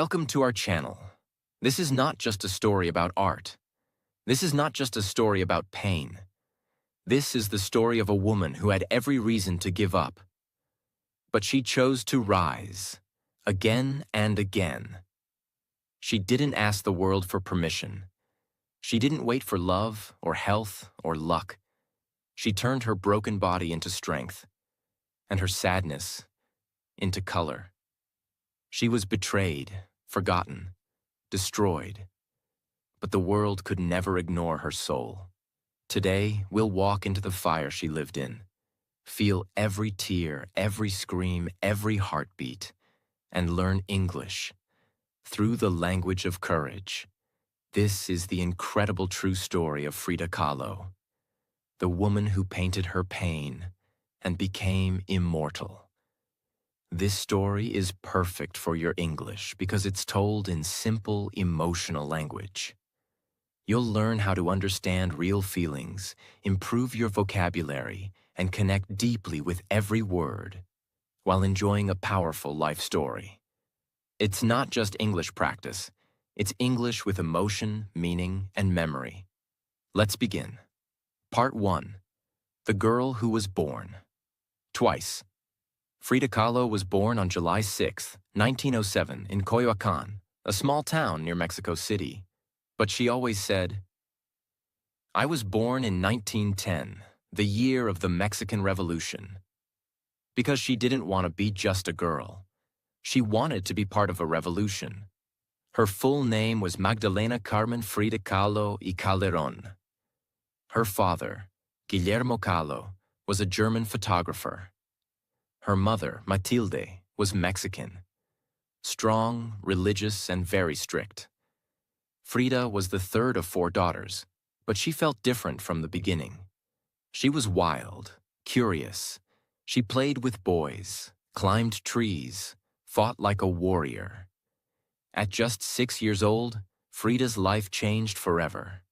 Welcome to our channel. This is not just a story about art. This is not just a story about pain. This is the story of a woman who had every reason to give up. But she chose to rise, again and again. She didn't ask the world for permission. She didn't wait for love or health or luck. She turned her broken body into strength, and her sadness into color. She was betrayed, forgotten, destroyed. But the world could never ignore her soul. Today, we'll walk into the fire she lived in, feel every tear, every scream, every heartbeat, and learn English through the language of courage. This is the incredible true story of Frida Kahlo, the woman who painted her pain and became immortal. This story is perfect for your English because it's told in simple, emotional language. You'll learn how to understand real feelings, improve your vocabulary, and connect deeply with every word while enjoying a powerful life story. It's not just English practice. It's English with emotion, meaning, and memory. Let's begin. Part 1. The Girl Who Was Born. Twice. Frida Kahlo was born on July 6, 1907, in Coyoacán, a small town near Mexico City. But she always said, "I was born in 1910, the year of the Mexican Revolution." Because she didn't want to be just a girl. She wanted to be part of a revolution. Her full name was Magdalena Carmen Frida Kahlo y Calderón. Her father, Guillermo Kahlo, was a German photographer. Her mother, Matilde, was Mexican, strong, religious, and very strict. Frida was the third of 4 daughters, but she felt different from the beginning. She was wild, curious. She played with boys, climbed trees, fought like a warrior. At just 6 years old, Frida's life changed forever.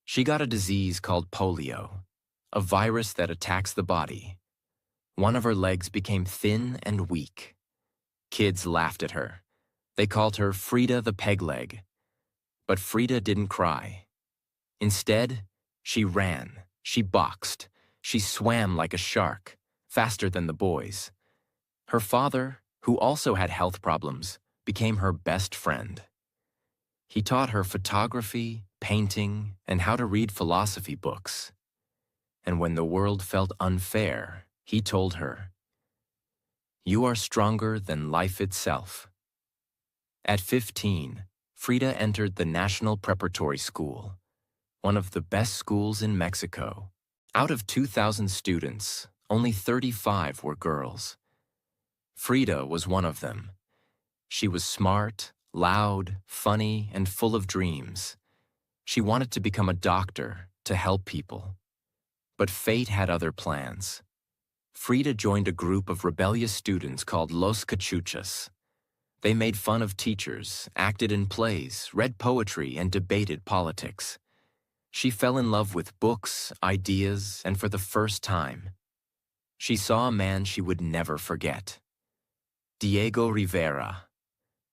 She got a disease called polio, a virus that attacks the body. One of her legs became thin and weak. Kids laughed at her. They called her Frida the peg leg. But Frida didn't cry. Instead, she ran, she boxed, she swam like a shark, faster than the boys. Her father, who also had health problems, became her best friend. He taught her photography, painting, and how to read philosophy books. And when the world felt unfair, he told her, "You are stronger than life itself." At 15, Frida entered the National Preparatory School, one of the best schools in Mexico. Out of 2,000 students, only 35 were girls. Frida was one of them. She was smart, loud, funny, and full of dreams. She wanted to become a doctor to help people. But fate had other plans. Frida joined a group of rebellious students called Los Cachuchas. They made fun of teachers, acted in plays, read poetry, and debated politics. She fell in love with books, ideas, and for the first time, she saw a man she would never forget. Diego Rivera,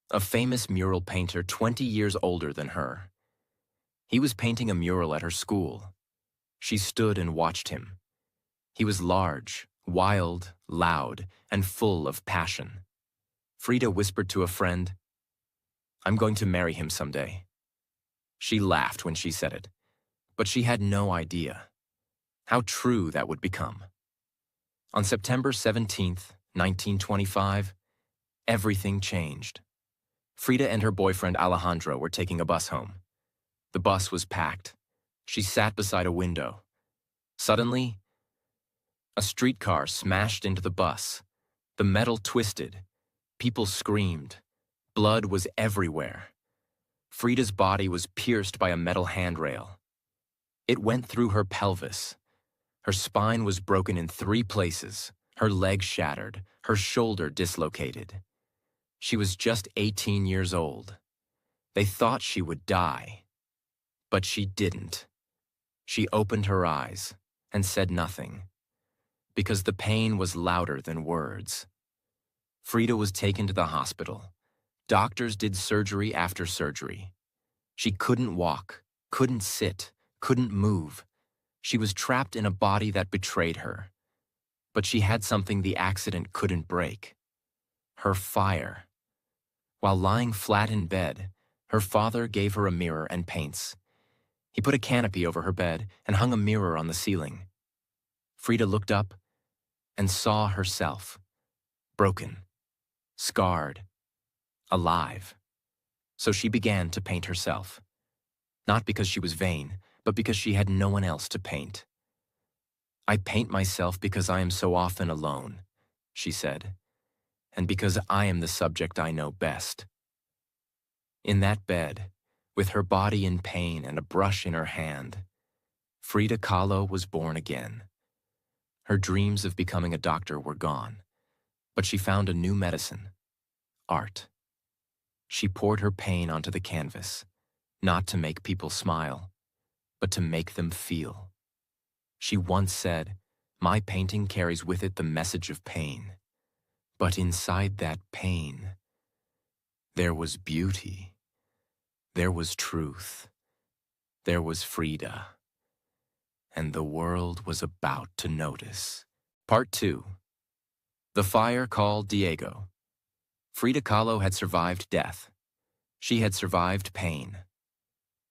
a famous mural painter 20 years older than her. He was painting a mural at her school. She stood and watched him. He was large, wild, loud, and full of passion. Frida whispered to a friend, "I'm going to marry him someday." She laughed when she said it, but she had no idea how true that would become. On September 17th, 1925, everything changed. Frida and her boyfriend Alejandro were taking a bus home. The bus was packed. She sat beside a window. Suddenly, a streetcar smashed into the bus. The metal twisted. People screamed. Blood was everywhere. Frida's body was pierced by a metal handrail. It went through her pelvis. Her spine was broken in 3 places, her leg shattered, her shoulder dislocated. She was just 18 years old. They thought she would die, but she didn't. She opened her eyes and said nothing, because the pain was louder than words. Frida was taken to the hospital. Doctors did surgery after surgery. She couldn't walk, couldn't sit, couldn't move. She was trapped in a body that betrayed her. But she had something the accident couldn't break: her fire. While lying flat in bed, her father gave her a mirror and paints. He put a canopy over her bed and hung a mirror on the ceiling. Frida looked up and saw herself, broken, scarred, alive. So she began to paint herself. Not because she was vain, but because she had no one else to paint. "I paint myself because I am so often alone," she said, "and because I am the subject I know best." In that bed, with her body in pain and a brush in her hand, Frida Kahlo was born again. Her dreams of becoming a doctor were gone, but she found a new medicine: art. She poured her pain onto the canvas, not to make people smile, but to make them feel. She once said, "My painting carries with it the message of pain. But inside that pain, there was beauty. There was truth. There was Frida. And the world was about to notice." Part 2. The Fire Called Diego. Frida Kahlo had survived death. She had survived pain.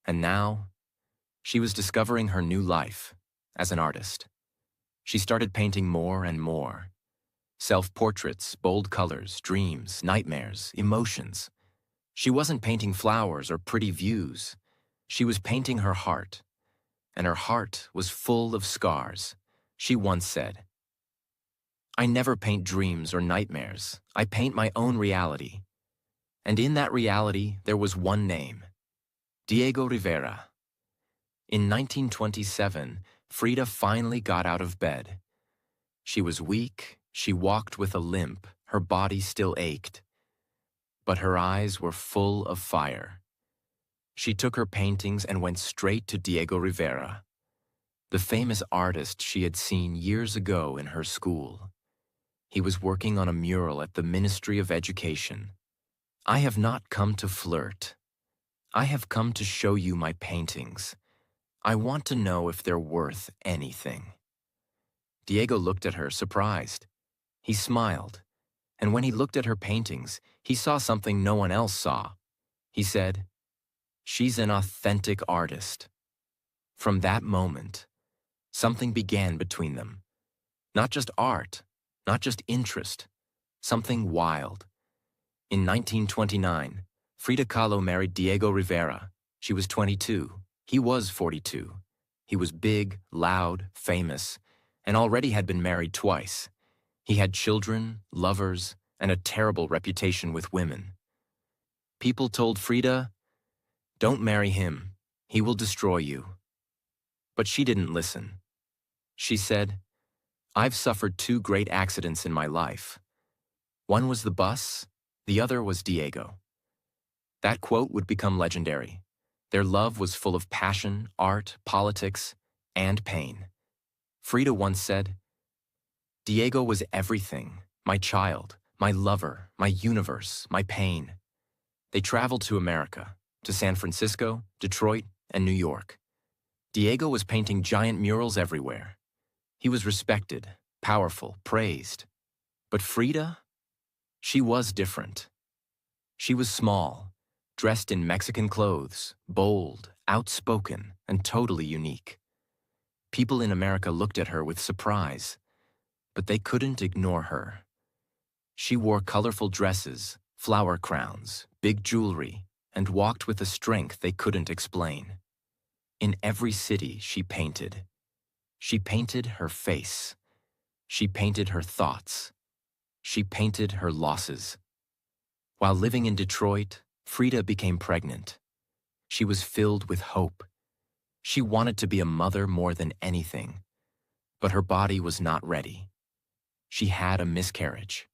And now, she was discovering her new life as an artist. She started painting more and more. Self-portraits, bold colors, dreams, nightmares, emotions. She wasn't painting flowers or pretty views. She was painting her heart. And her heart was full of scars. She once said, "I never paint dreams or nightmares. I paint my own reality." And in that reality, there was one name: Diego Rivera. In 1927, Frida finally got out of bed. She was weak, she walked with a limp, her body still ached. But her eyes were full of fire. She took her paintings and went straight to Diego Rivera, the famous artist she had seen years ago in her school. He was working on a mural at the Ministry of Education. "I have not come to flirt. I have come to show you my paintings. I want to know if they're worth anything." Diego looked at her, surprised. He smiled, and when he looked at her paintings, he saw something no one else saw. He said, "She's an authentic artist." From that moment, something began between them. Not just art, not just interest, something wild. In 1929, Frida Kahlo married Diego Rivera. She was 22. He was 42. He was big, loud, famous, and already had been married twice. He had children, lovers, and a terrible reputation with women. People told Frida, "Don't marry him. He will destroy you." But she didn't listen. She said, "I've suffered 2 great accidents in my life. One was the bus, the other was Diego." That quote would become legendary. Their love was full of passion, art, politics, and pain. Frida once said, "Diego was everything: my child, my lover, my universe, my pain." They traveled to America, to San Francisco, Detroit, and New York. Diego was painting giant murals everywhere. He was respected, powerful, praised. But Frida? She was different. She was small, dressed in Mexican clothes, bold, outspoken, and totally unique. People in America looked at her with surprise, but they couldn't ignore her. She wore colorful dresses, flower crowns, big jewelry, and walked with a strength they couldn't explain. In every city she painted. She painted her face. She painted her thoughts. She painted her losses. While living in Detroit, Frida became pregnant. She was filled with hope. She wanted to be a mother more than anything, but her body was not ready. She had a miscarriage.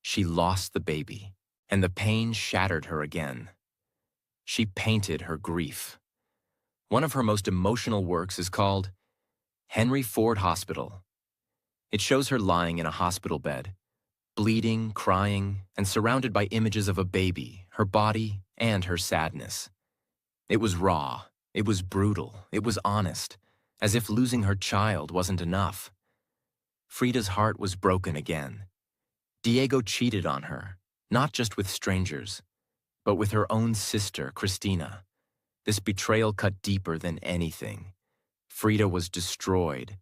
She lost the baby, and the pain shattered her again. She painted her grief. One of her most emotional works is called Henry Ford Hospital. It shows her lying in a hospital bed, bleeding, crying, and surrounded by images of a baby, her body, and her sadness. It was raw, it was brutal, it was honest, as if losing her child wasn't enough. Frida's heart was broken again. Diego cheated on her, not just with strangers, but with her own sister, Christina. This betrayal cut deeper than anything. Frida was destroyed.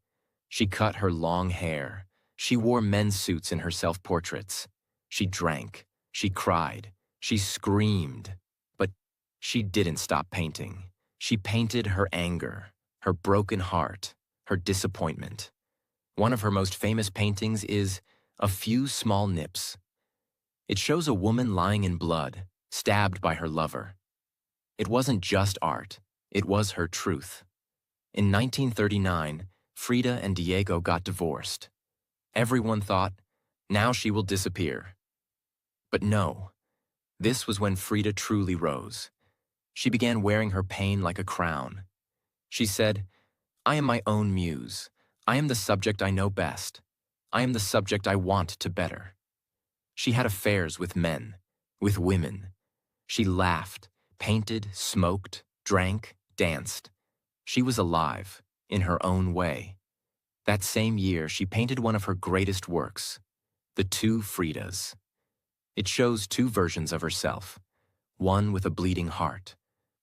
She cut her long hair. She wore men's suits in her self-portraits. She drank. She cried. She screamed. But she didn't stop painting. She painted her anger, her broken heart, her disappointment. One of her most famous paintings is A Few Small Nips. It shows a woman lying in blood, stabbed by her lover. It wasn't just art, it was her truth. In 1939, Frida and Diego got divorced. Everyone thought, now she will disappear. But no, this was when Frida truly rose. She began wearing her pain like a crown. She said, I am my own muse. I am the subject I know best. I am the subject I want to better. She had affairs with men, with women. She laughed, painted, smoked, drank, danced. She was alive, in her own way. That same year, she painted one of her greatest works, The Two Fridas. It shows two versions of herself, one with a bleeding heart,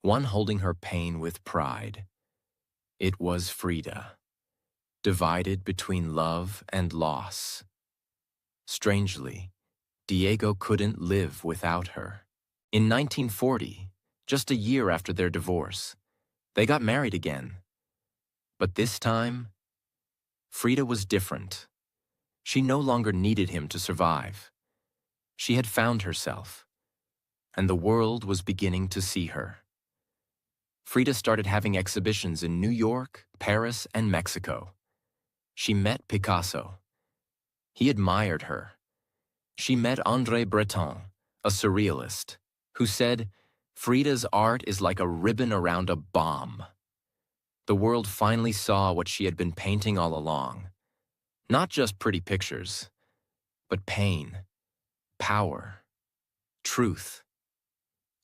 one holding her pain with pride. It was Frida, divided between love and loss. Strangely, Diego couldn't live without her. In 1940, just a year after their divorce, they got married again. But this time, Frida was different. She no longer needed him to survive. She had found herself, and the world was beginning to see her. Frida started having exhibitions in New York, Paris, and Mexico. She met Picasso. He admired her. She met André Breton, a surrealist, who said, Frida's art is like a ribbon around a bomb. The world finally saw what she had been painting all along. Not just pretty pictures, but pain, power, truth.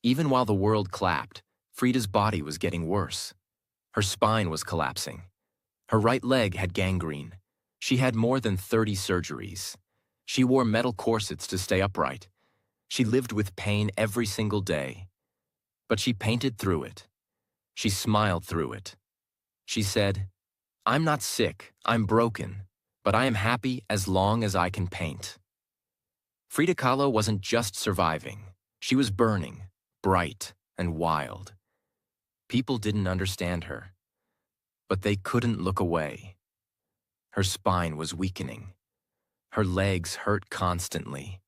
Even while the world clapped, Frida's body was getting worse. Her spine was collapsing. Her right leg had gangrene. She had more than 30 surgeries. She wore metal corsets to stay upright. She lived with pain every single day. But she painted through it. She smiled through it. She said, I'm not sick, I'm broken, but I am happy as long as I can paint. Frida Kahlo wasn't just surviving. She was burning, bright, and wild. People didn't understand her, but they couldn't look away. Her spine was weakening. Her legs hurt constantly.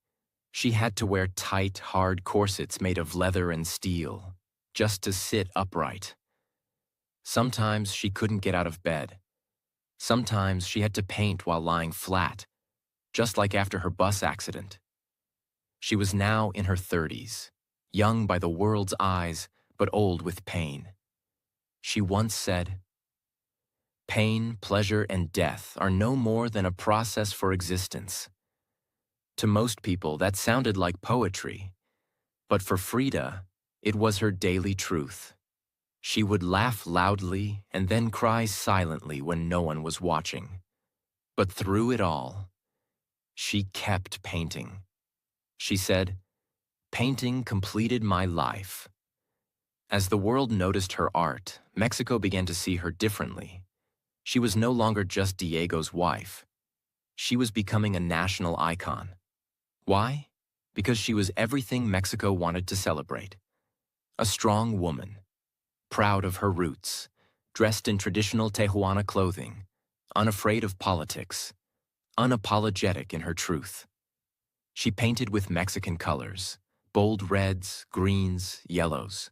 She had to wear tight, hard corsets made of leather and steel, just to sit upright. Sometimes she couldn't get out of bed. Sometimes she had to paint while lying flat, just like after her bus accident. She was now in her 30s, young by the world's eyes, but old with pain. She once said, pain, pleasure, and death are no more than a process for existence. To most people, that sounded like poetry, but for Frida, it was her daily truth. She would laugh loudly and then cry silently when no one was watching. But through it all, she kept painting. She said, painting completed my life. As the world noticed her art, Mexico began to see her differently. She was no longer just Diego's wife. She was becoming a national icon. Why? Because she was everything Mexico wanted to celebrate. A strong woman, proud of her roots, dressed in traditional Tijuana clothing, unafraid of politics, unapologetic in her truth. She painted with Mexican colors, bold reds, greens, yellows.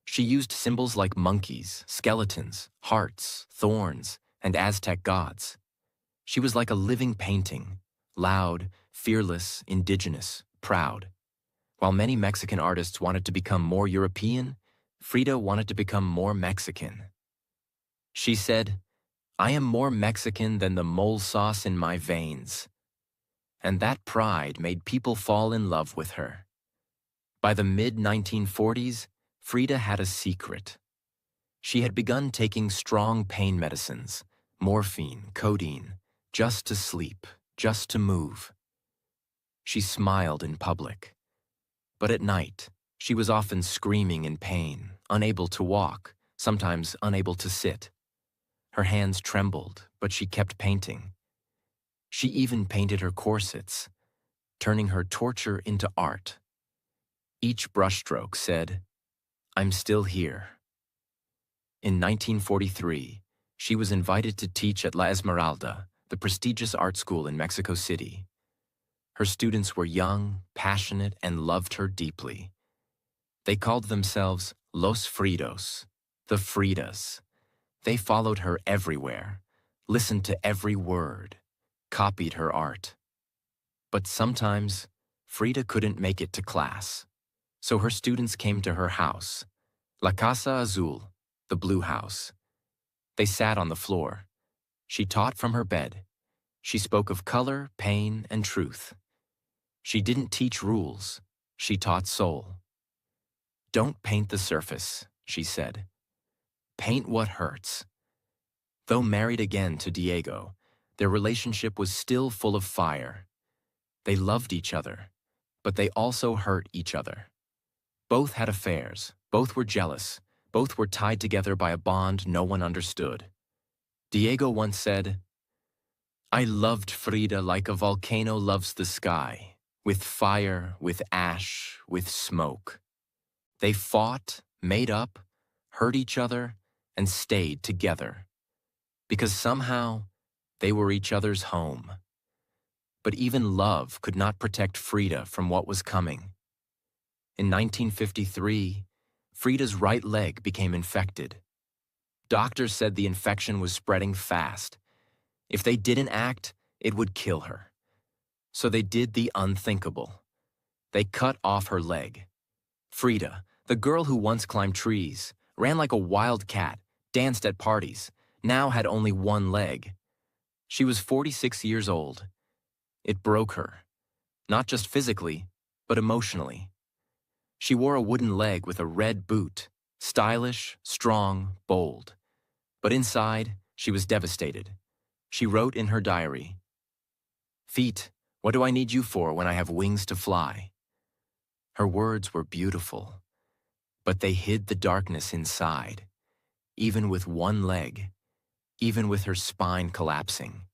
She used symbols like monkeys, skeletons, hearts, thorns, and Aztec gods. She was like a living painting, loud, fearless, indigenous, proud. While many Mexican artists wanted to become more European, Frida wanted to become more Mexican. She said, I am more Mexican than the mole sauce in my veins. and that pride made people fall in love with her. By the mid-1940s, Frida had a secret. She had begun taking strong pain medicines, morphine, codeine, just to sleep, just to move. She smiled in public. But at night, she was often screaming in pain, unable to walk, sometimes unable to sit. Her hands trembled, but she kept painting. She even painted her corsets, turning her torture into art. Each brushstroke said, "I'm still here." In 1943, she was invited to teach at La Esmeralda, the prestigious art school in Mexico City. Her students were young, passionate, and loved her deeply. They called themselves Los Fridos, the Fridas. They followed her everywhere, listened to every word, copied her art. But sometimes, Frida couldn't make it to class, so her students came to her house, La Casa Azul, the blue house. They sat on the floor. She taught from her bed. She spoke of color, pain, and truth. She didn't teach rules. She taught soul. "Don't paint the surface," she said. "Paint what hurts." Though married again to Diego, their relationship was still full of fire. They loved each other, but they also hurt each other. Both had affairs, both were jealous, both were tied together by a bond no one understood. Diego once said, "I loved Frida like a volcano loves the sky, with fire, with ash, with smoke." They fought, made up, hurt each other, and stayed together. Because somehow, they were each other's home. But even love could not protect Frida from what was coming. In 1953, Frida's right leg became infected. Doctors said the infection was spreading fast. If they didn't act, it would kill her. So they did the unthinkable. They cut off her leg. Frida, the girl who once climbed trees, ran like a wild cat, danced at parties, now had only one leg. She was 46 years old. It broke her, not just physically, but emotionally. She wore a wooden leg with a red boot, stylish, strong, bold. But inside, she was devastated. She wrote in her diary, "Feet, what do I need you for when I have wings to fly?" Her words were beautiful, but they hid the darkness inside, even with one leg, even with her spine collapsing,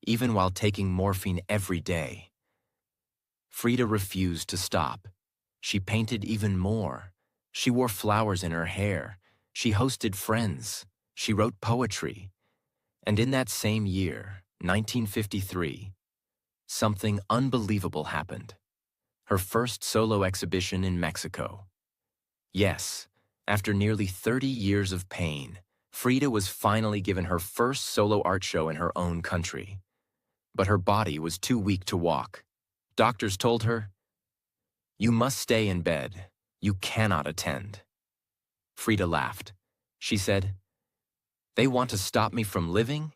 even while taking morphine every day. Frida refused to stop. She painted even more. She wore flowers in her hair. She hosted friends. She wrote poetry. And in that same year, 1953, something unbelievable happened. Her first solo exhibition in Mexico. Yes, after nearly 30 years of pain, Frida was finally given her first solo art show in her own country. But her body was too weak to walk. Doctors told her, "You must stay in bed. You cannot attend." Frida laughed. She said, "They want to stop me from living?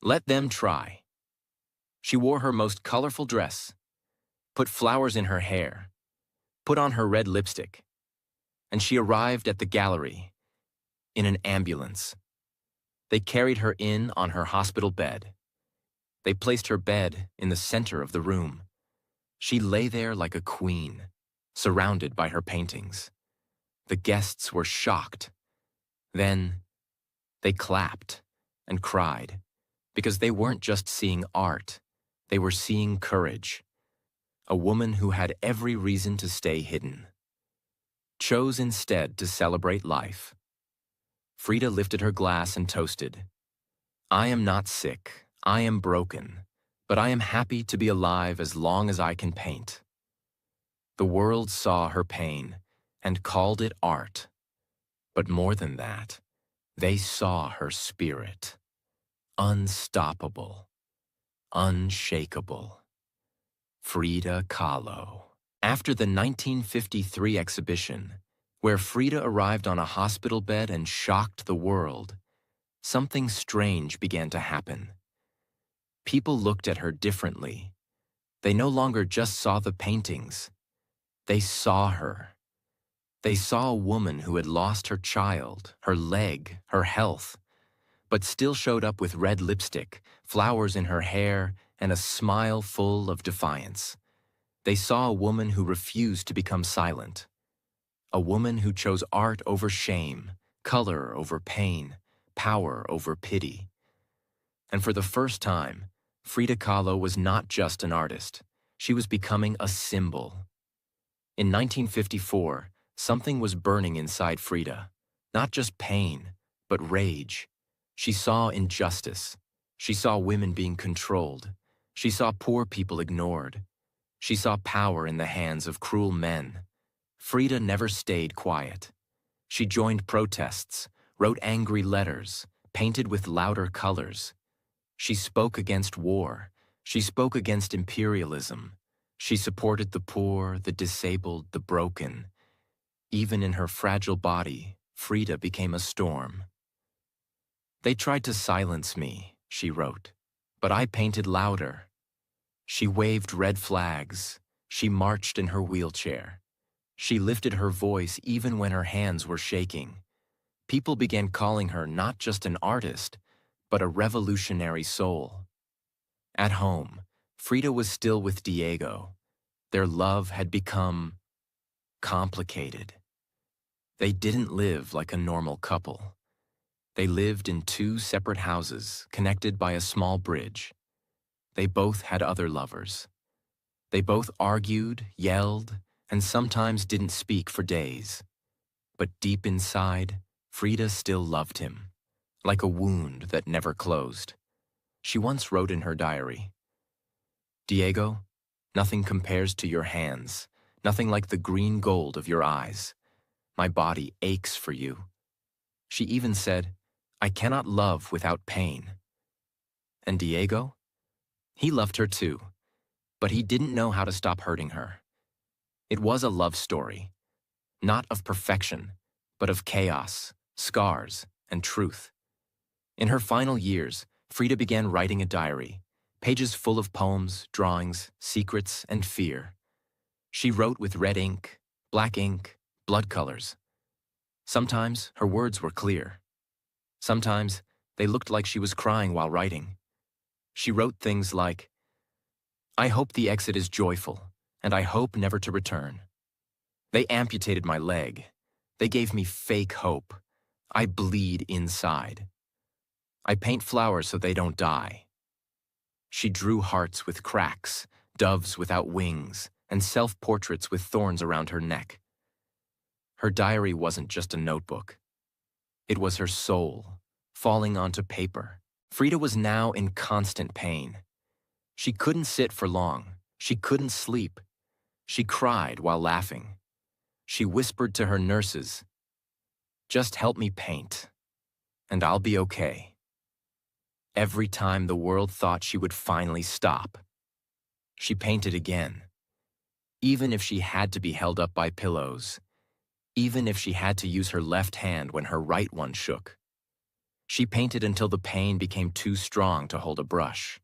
Let them try." She wore her most colorful dress, put flowers in her hair, put on her red lipstick, and she arrived at the gallery in an ambulance. They carried her in on her hospital bed. They placed her bed in the center of the room. She lay there like a queen, surrounded by her paintings. The guests were shocked. Then they clapped and cried, because they weren't just seeing art, they were seeing courage. A woman who had every reason to stay hidden chose instead to celebrate life. Frida lifted her glass and toasted. "I am not sick, I am broken, but I am happy to be alive as long as I can paint." The world saw her pain and called it art. But more than that, they saw her spirit. Unstoppable, unshakable. Frida Kahlo. After the 1953 exhibition, where Frida arrived on a hospital bed and shocked the world, something strange began to happen. People looked at her differently. They no longer just saw the paintings. They saw her. They saw a woman who had lost her child, her leg, her health, but still showed up with red lipstick, flowers in her hair, and a smile full of defiance. They saw a woman who refused to become silent. A woman who chose art over shame, color over pain, power over pity. And for the first time, Frida Kahlo was not just an artist. She was becoming a symbol. In 1954, something was burning inside Frida. Not just pain, but rage. She saw injustice. She saw women being controlled. She saw poor people ignored. She saw power in the hands of cruel men. Frida never stayed quiet. She joined protests, wrote angry letters, painted with louder colors. She spoke against war. She spoke against imperialism. She supported the poor, the disabled, the broken. Even in her fragile body, Frida became a storm. "They tried to silence me," she wrote, "but I painted louder." She waved red flags. She marched in her wheelchair. She lifted her voice even when her hands were shaking. People began calling her not just an artist, but a revolutionary soul. At home, Frida was still with Diego. Their love had become complicated. They didn't live like a normal couple. They lived in two separate houses, connected by a small bridge. They both had other lovers. They both argued, yelled, and sometimes didn't speak for days. But deep inside, Frida still loved him, like a wound that never closed. She once wrote in her diary, "Diego, nothing compares to your hands, nothing like the green gold of your eyes. My body aches for you." She even said, "I cannot love without pain." And Diego? He loved her too, but he didn't know how to stop hurting her. It was a love story, not of perfection, but of chaos, scars, and truth. In her final years, Frida began writing a diary, pages full of poems, drawings, secrets, and fear. She wrote with red ink, black ink, blood colors. Sometimes her words were clear. Sometimes they looked like she was crying while writing. She wrote things like, "I hope the exit is joyful, and I hope never to return. They amputated my leg. They gave me fake hope. I bleed inside. I paint flowers so they don't die." She drew hearts with cracks, doves without wings, and self-portraits with thorns around her neck. Her diary wasn't just a notebook. It was her soul, falling onto paper. Frida was now in constant pain. She couldn't sit for long. She couldn't sleep. She cried while laughing. She whispered to her nurses, "Just help me paint, and I'll be okay." Every time the world thought she would finally stop, she painted again. Even if she had to be held up by pillows, even if she had to use her left hand when her right one shook. She painted until the pain became too strong to hold a brush.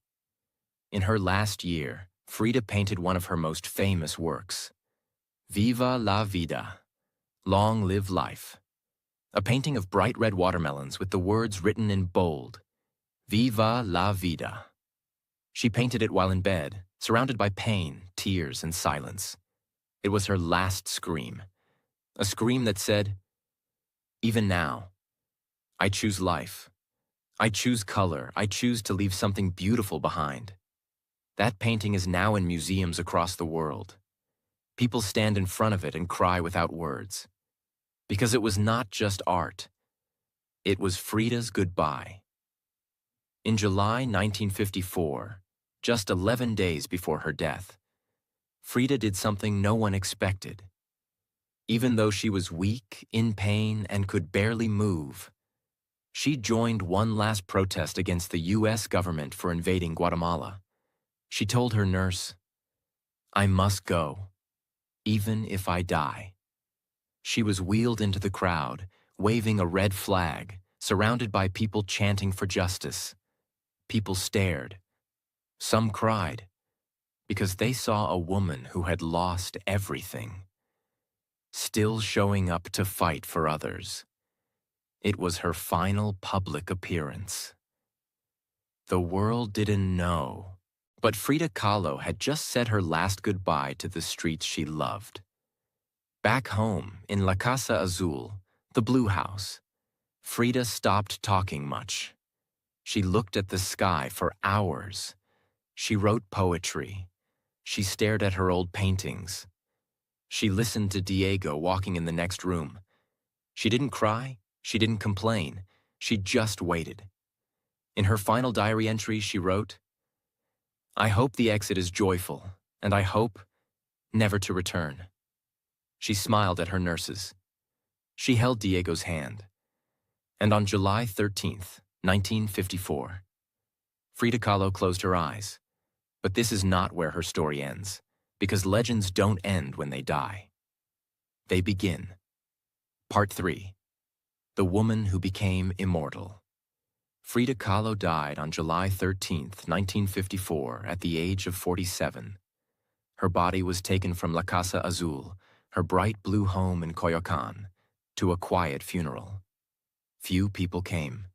In her last year, Frida painted one of her most famous works, Viva la Vida, Long Live Life, a painting of bright red watermelons with the words written in bold, Viva la Vida. She painted it while in bed, surrounded by pain, tears, and silence. It was her last scream, a scream that said, "Even now, I choose life. I choose color. I choose to leave something beautiful behind." That painting is now in museums across the world. People stand in front of it and cry without words. Because it was not just art. It was Frida's goodbye. In July 1954, just 11 days before her death, Frida did something no one expected. Even though she was weak, in pain, and could barely move, she joined one last protest against the U.S. government for invading Guatemala. She told her nurse, "I must go, even if I die." She was wheeled into the crowd, waving a red flag, surrounded by people chanting for justice. People stared. Some cried, because they saw a woman who had lost everything, still showing up to fight for others. It was her final public appearance. The world didn't know, but Frida Kahlo had just said her last goodbye to the streets she loved. Back home, in La Casa Azul, the Blue House, Frida stopped talking much. She looked at the sky for hours. She wrote poetry. She stared at her old paintings. She listened to Diego walking in the next room. She didn't cry. She didn't complain. She just waited. In her final diary entry, she wrote, "I hope the exit is joyful, and I hope never to return." She smiled at her nurses. She held Diego's hand. And on July 13th, 1954, Frida Kahlo closed her eyes. But this is not where her story ends, because legends don't end when they die. They begin. Part 3. The Woman Who Became Immortal. Frida Kahlo died on July 13th, 1954, at the age of 47. Her body was taken from La Casa Azul, her bright blue home in Coyoacan, to a quiet funeral. Few people came.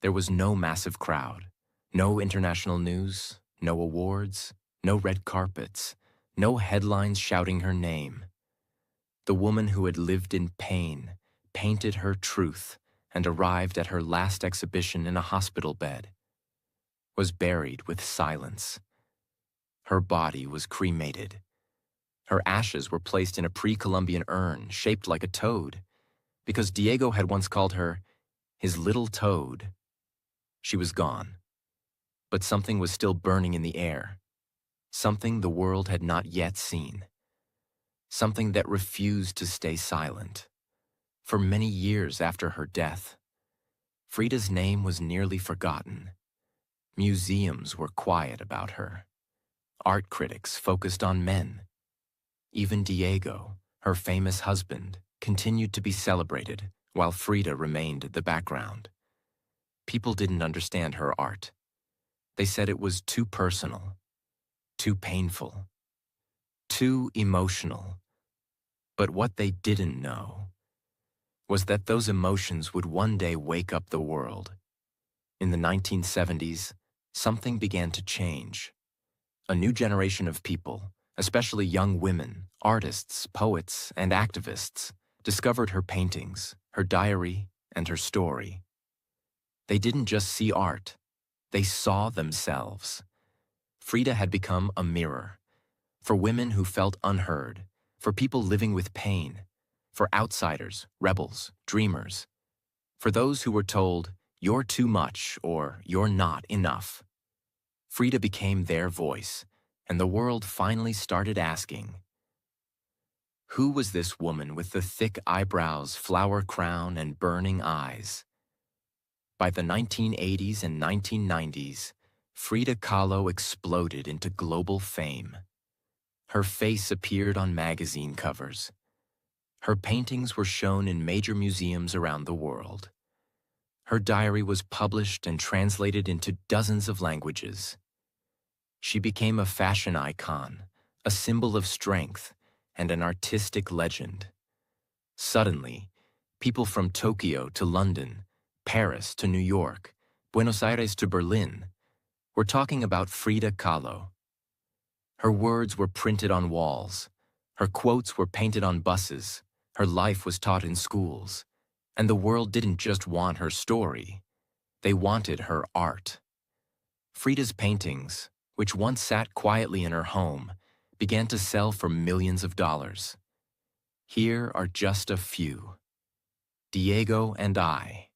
There was no massive crowd, no international news, no awards, no red carpets, no headlines shouting her name. The woman who had lived in pain, painted her truth, and arrived at her last exhibition in a hospital bed, was buried with silence. Her body was cremated. Her ashes were placed in a pre-Columbian urn shaped like a toad, because Diego had once called her his little toad. She was gone, but something was still burning in the air, something the world had not yet seen, something that refused to stay silent. For many years after her death, Frida's name was nearly forgotten. Museums were quiet about her. Art critics focused on men. Even Diego, her famous husband, continued to be celebrated, while Frida remained at the background. People didn't understand her art. They said it was too personal, too painful, too emotional. But what they didn't know was that those emotions would one day wake up the world. In the 1970s, something began to change. A new generation of people, especially young women, artists, poets, and activists, discovered her paintings, her diary, and her story. They didn't just see art, they saw themselves. Frida had become a mirror for women who felt unheard, for people living with pain, for outsiders, rebels, dreamers, for those who were told, "You're too much" or "You're not enough." Frida became their voice, and the world finally started asking, who was this woman with the thick eyebrows, flower crown, and burning eyes? By the 1980s and 1990s, Frida Kahlo exploded into global fame. Her face appeared on magazine covers. Her paintings were shown in major museums around the world. Her diary was published and translated into dozens of languages. She became a fashion icon, a symbol of strength, and an artistic legend. Suddenly, people from Tokyo to London, Paris to New York, Buenos Aires to Berlin, were talking about Frida Kahlo. Her words were printed on walls, her quotes were painted on buses, her life was taught in schools, and the world didn't just want her story, they wanted her art. Frida's paintings, which once sat quietly in her home, began to sell for millions of dollars. Here are just a few. Diego and I.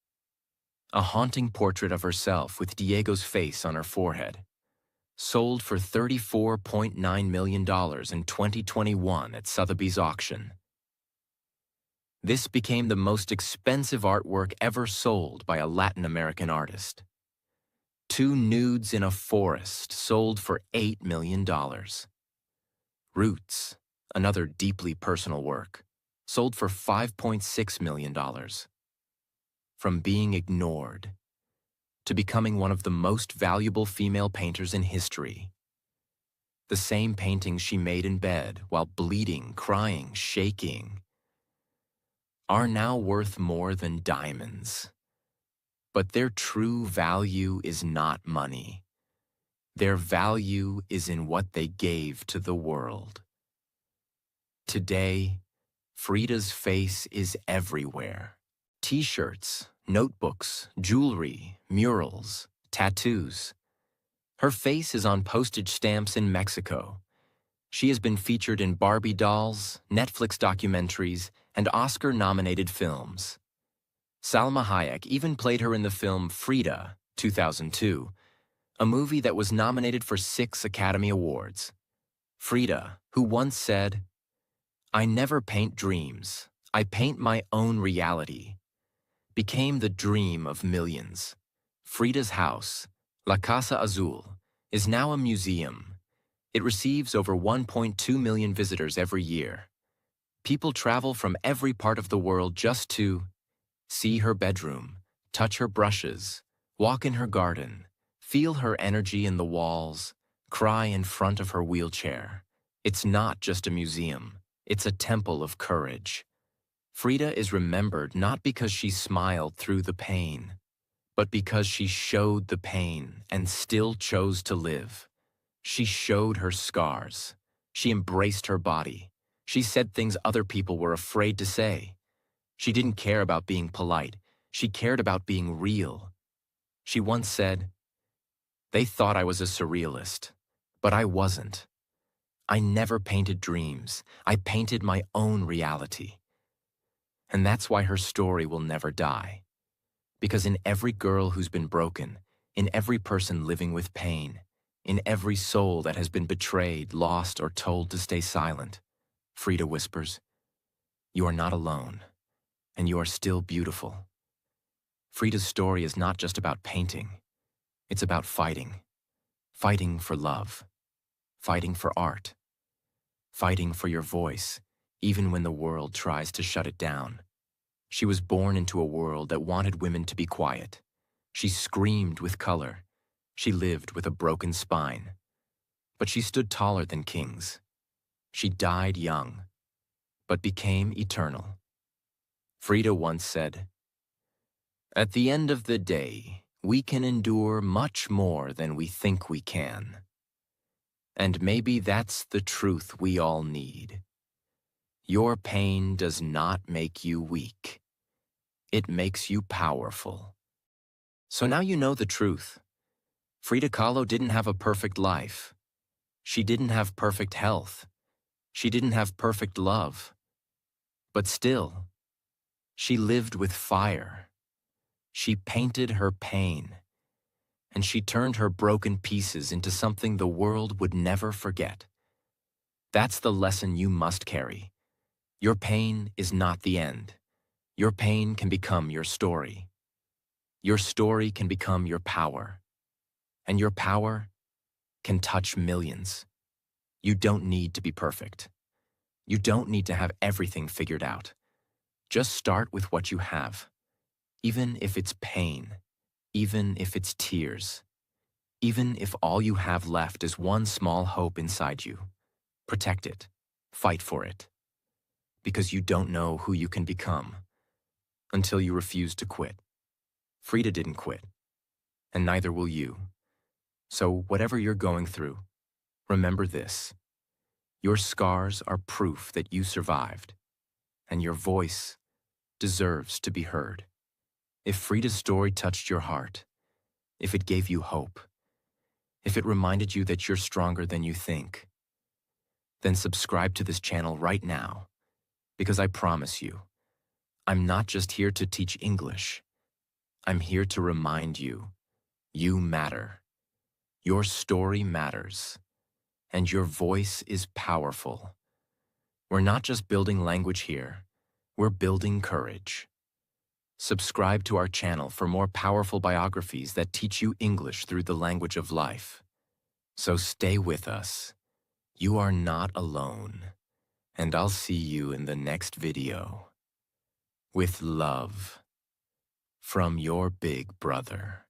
A haunting portrait of herself with Diego's face on her forehead. Sold for $34.9 million in 2021 at Sotheby's auction. This became the most expensive artwork ever sold by a Latin American artist. 2 nudes in a forest sold for $8 million. Roots, another deeply personal work, sold for $5.6 million. From being ignored to becoming one of the most valuable female painters in history, the same paintings she made in bed while bleeding, crying, shaking, are now worth more than diamonds. But their true value is not money. Their value is in what they gave to the world. Today, Frida's face is everywhere. T-shirts, notebooks, jewelry, murals, tattoos. Her face is on postage stamps in Mexico. She has been featured in Barbie dolls, Netflix documentaries, and Oscar-nominated films. Salma Hayek even played her in the film Frida, 2002, a movie that was nominated for 6 Academy Awards. Frida, who once said, "I never paint dreams, I paint my own reality," became the dream of millions. Frida's house, La Casa Azul, is now a museum. It receives over 1.2 million visitors every year. People travel from every part of the world just to see her bedroom, touch her brushes, walk in her garden, feel her energy in the walls, cry in front of her wheelchair. It's not just a museum, it's a temple of courage. Frida is remembered not because she smiled through the pain, but because she showed the pain and still chose to live. She showed her scars. She embraced her body. She said things other people were afraid to say. She didn't care about being polite. She cared about being real. She once said, "They thought I was a surrealist, but I wasn't. I never painted dreams. I painted my own reality." And that's why her story will never die. Because in every girl who's been broken, in every person living with pain, in every soul that has been betrayed, lost, or told to stay silent, Frida whispers, "You are not alone, and you are still beautiful." Frida's story is not just about painting. It's about fighting. Fighting for love. Fighting for art. Fighting for your voice, even when the world tries to shut it down. She was born into a world that wanted women to be quiet. She screamed with color. She lived with a broken spine. But she stood taller than kings. She died young, but became eternal. Frida once said, "At the end of the day, we can endure much more than we think we can. And maybe that's the truth we all need. Your pain does not make you weak. It makes you powerful." So now you know the truth. Frida Kahlo didn't have a perfect life. She didn't have perfect health. She didn't have perfect love. But still, she lived with fire. She painted her pain. And she turned her broken pieces into something the world would never forget. That's the lesson you must carry. Your pain is not the end. Your pain can become your story. Your story can become your power. And your power can touch millions. You don't need to be perfect. You don't need to have everything figured out. Just start with what you have. Even if it's pain, even if it's tears, even if all you have left is one small hope inside you. Protect it. Fight for it. Because you don't know who you can become until you refuse to quit. Frida didn't quit, and neither will you. So whatever you're going through, remember this. Your scars are proof that you survived, and your voice deserves to be heard. If Frida's story touched your heart, if it gave you hope, if it reminded you that you're stronger than you think, then subscribe to this channel right now, because I promise you, I'm not just here to teach English. I'm here to remind you, you matter. Your story matters, and your voice is powerful. We're not just building language here, we're building courage. Subscribe to our channel for more powerful biographies that teach you English through the language of life. So stay with us. You are not alone, and I'll see you in the next video. With love, from your big brother.